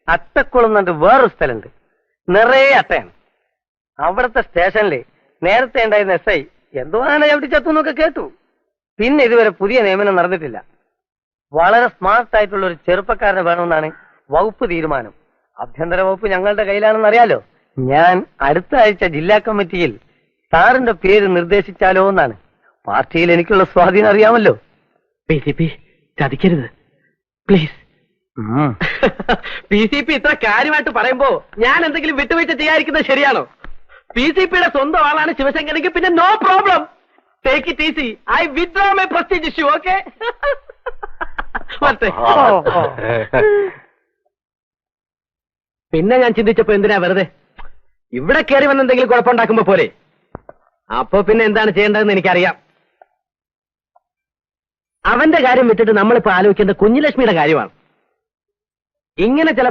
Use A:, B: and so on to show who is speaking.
A: അട്ടക്കുളം എന്നിട്ട് വേറൊരു സ്ഥലമുണ്ട്, നിറയെ അട്ടയാണ്. അവിടുത്തെ സ്റ്റേഷനിൽ നേരത്തെ ഉണ്ടായിരുന്ന SI എന്തോ ആന എവിടെ ചത്തുന്നൊക്കെ കേട്ടു. പിന്നെ ഇതുവരെ പുതിയ നിയമനം നടന്നിട്ടില്ല. വളരെ സ്മാർട്ട് ആയിട്ടുള്ള ഒരു ചെറുപ്പക്കാരനെ വേണമെന്നാണ് വകുപ്പ് തീരുമാനം. ആഭ്യന്തര വകുപ്പ് ഞങ്ങളുടെ കയ്യിലാണെന്ന് അറിയാലോ. ഞാൻ അടുത്ത ആഴ്ച ജില്ലാ കമ്മിറ്റിയിൽ സാറിന്റെ പേര് നിർദ്ദേശിച്ചാലോ എന്നാണ്. പാർട്ടിയിൽ എനിക്കുള്ള സ്വാധീനം അറിയാമല്ലോ.
B: PCP ചതിക്കരുത് please. PCP ഇത്ര കാര്യമായിട്ട് പറയുമ്പോ ഞാൻ എന്തെങ്കിലും വിട്ടുവീഴ്ച ചെയ്യാതിരിക്കുന്നത് ശരിയാണോ? PCPയുടെ സ്വന്തം ആളാണ് ശിവശങ്കരനെങ്കിൽ പിന്നെ no problem. Take it easy. I withdraw my prestige issue. Okay. പിന്നെ ഞാൻ ചിന്തിച്ചപ്പോ എന്തിനാ വെറുതെ ഇവിടെ കയറി വന്ന് എന്തെങ്കിലും കുഴപ്പമുണ്ടാക്കുമ്പോ പോലെ. അപ്പൊ പിന്നെ എന്താണ് ചെയ്യേണ്ടതെന്ന് എനിക്കറിയാം. അവന്റെ കാര്യം വിട്ടിട്ട് നമ്മളിപ്പോ ആലോചിക്കേണ്ട കുഞ്ഞുലക്ഷ്മിയുടെ കാര്യമാണ്. ഇങ്ങനെ ചില